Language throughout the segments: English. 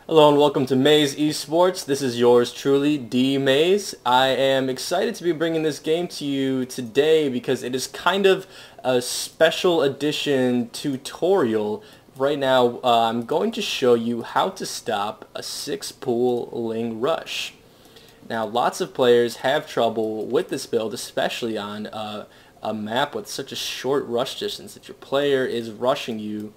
Hello and welcome to MazeEsports. This is yours truly, D Maze. I am excited to be bringing this game to you today because it is kind of a special edition tutorial. Right now, I'm going to show you how to stop a 6-pool Ling rush. Now, lots of players have trouble with this build, especially on a map with such a short rush distance. If your player is rushing you,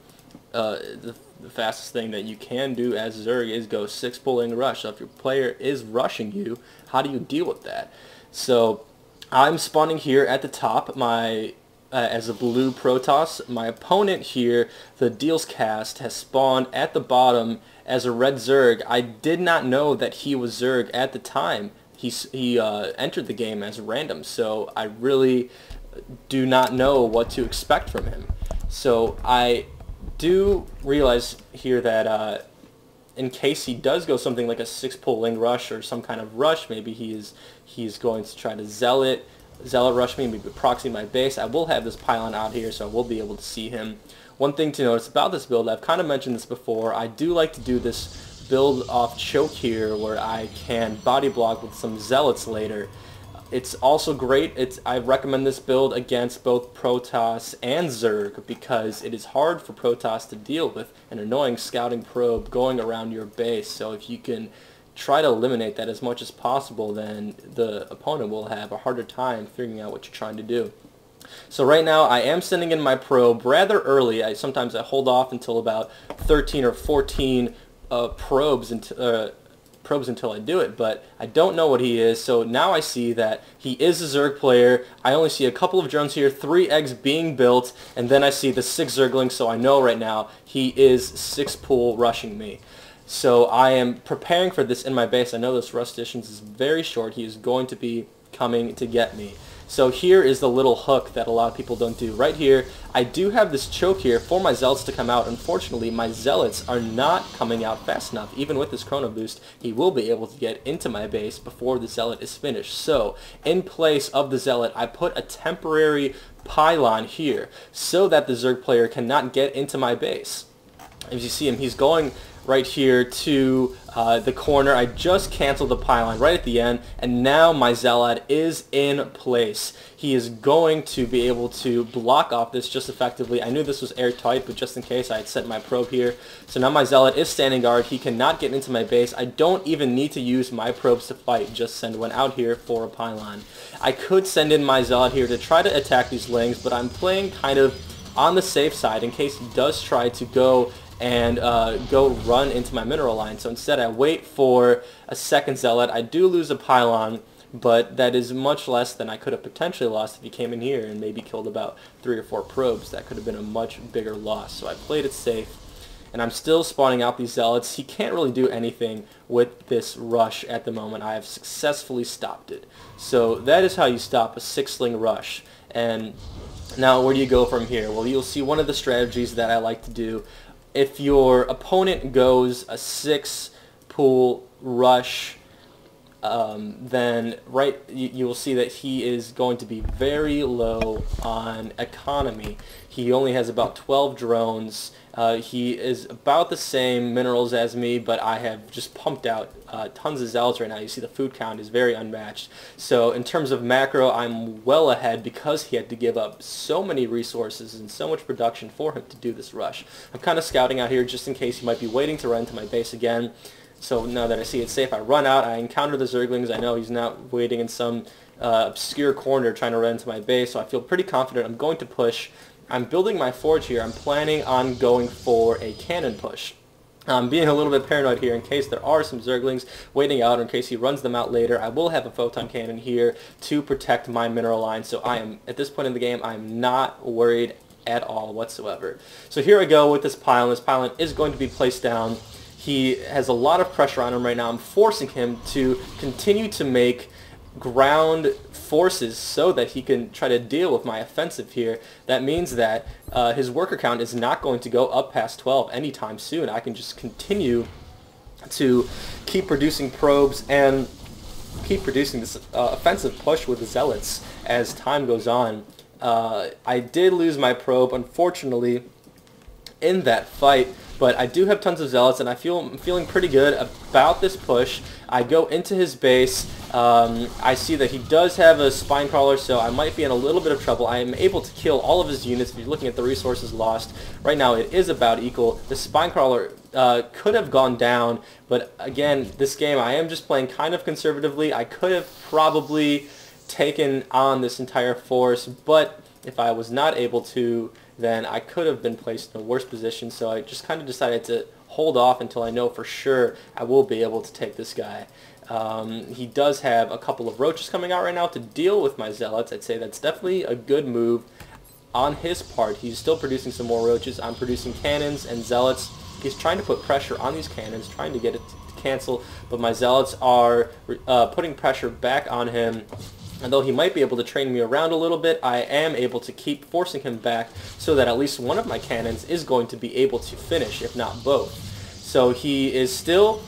the fastest thing that you can do as Zerg is go 6-pool Ling rush. So if your player is rushing you, how do you deal with that? So I'm spawning here at the top as a blue Protoss. My opponent here, the Deals Cast, has spawned at the bottom as a red Zerg. I did not know that he was Zerg at the time. He entered the game as random, so I really do not know what to expect from him. So I do realize here that in case he does go something like a 6-pool Ling rush or some kind of rush, maybe he's going to try to zealot rush me, maybe proxy my base. I will have this pylon out here, so I will be able to see him. One thing to notice about this build, I've kind of mentioned this before, I do like to do this build off choke here where I can body block with some zealots later. It's also great. I recommend this build against both Protoss and Zerg because it is hard for Protoss to deal with an annoying scouting probe going around your base. So if you can try to eliminate that as much as possible, then the opponent will have a harder time figuring out what you're trying to do. So right now I am sending in my probe rather early. Sometimes I hold off until about 13 or 14 probes until I do it, but I don't know what he is. So now I see that he is a Zerg player. I only see a couple of drones here, 3 eggs being built, and then I see the 6 Zerglings, so I know right now he is 6-pool rushing me. So I am preparing for this in my base. I know this rush distance is very short. He is going to be coming to get me. So here is the little hook that a lot of people don't do. Right here, I do have this choke here for my zealots to come out. Unfortunately, my zealots are not coming out fast enough. Even with this chrono boost, he will be able to get into my base before the zealot is finished. So in place of the zealot, I put a temporary pylon here so that the Zerg player cannot get into my base. As you see him, he's going right here to the corner. I just canceled the pylon right at the end, and now my zealot is in place. He is going to be able to block off this just effectively. I knew this was airtight, but just in case, I had sent my probe here. So now my zealot is standing guard. He cannot get into my base. I don't even need to use my probes to fight. Just send one out here for a pylon. I could send in my zealot here to try to attack these Lings, but I'm playing kind of on the safe side in case he does try to go and go run into my mineral line. So instead I wait for a second zealot. I do lose a pylon, but that is much less than I could have potentially lost if he came in here and maybe killed about 3 or 4 probes. That could have been a much bigger loss. So I played it safe, and I'm still spawning out these zealots. He can't really do anything with this rush at the moment. I have successfully stopped it. So that is how you stop a 6-Ling rush. And now where do you go from here? Well, you'll see one of the strategies that I like to do. If your opponent goes a 6-pool rush, then you will see that he is going to be very low on economy. He only has about 12 drones. He is about the same minerals as me, but I have just pumped out tons of zealots right now. You see the food count is very unmatched. So in terms of macro, I'm well ahead because he had to give up so many resources and so much production for him to do this rush. I'm kind of scouting out here just in case he might be waiting to run to my base again. So now that I see it's safe, I run out, I encounter the Zerglings. I know he's not waiting in some obscure corner trying to run into my base, so I feel pretty confident I'm going to push. I'm building my forge here. I'm planning on going for a cannon push. I'm being a little bit paranoid here in case there are some Zerglings waiting out, or in case he runs them out later. I will have a photon cannon here to protect my mineral line, so I am, at this point in the game, I'm not worried at all whatsoever. So here I go with this pylon. This pylon is going to be placed down. He has a lot of pressure on him right now. I'm forcing him to continue to make ground forces so that he can try to deal with my offensive here. That means that his worker count is not going to go up past 12 anytime soon. I can just continue to keep producing probes and keep producing this offensive push with the zealots as time goes on. I did lose my probe, unfortunately. in that fight. But I do have tons of zealots, and I'm feeling pretty good about this push. I go into his base. I see that he does have a spine crawler, so I might be in a little bit of trouble. I am able to kill all of his units. If you're looking at the resources lost, right now it is about equal. The spine crawler could have gone down, but again, this game I am just playing kind of conservatively. I could have probably taken on this entire force, but if I was not able to, then I could have been placed in a worse position, so I just kind of decided to hold off until I know for sure I will be able to take this guy. He does have a couple of roaches coming out right now to deal with my zealots. I'd say that's definitely a good move on his part. He's still producing some more roaches. I'm producing cannons and zealots. He's trying to put pressure on these cannons, trying to get it to cancel, but my zealots are putting pressure back on him. And though he might be able to train me around a little bit, I am able to keep forcing him back so that at least one of my cannons is going to be able to finish, if not both. So he is still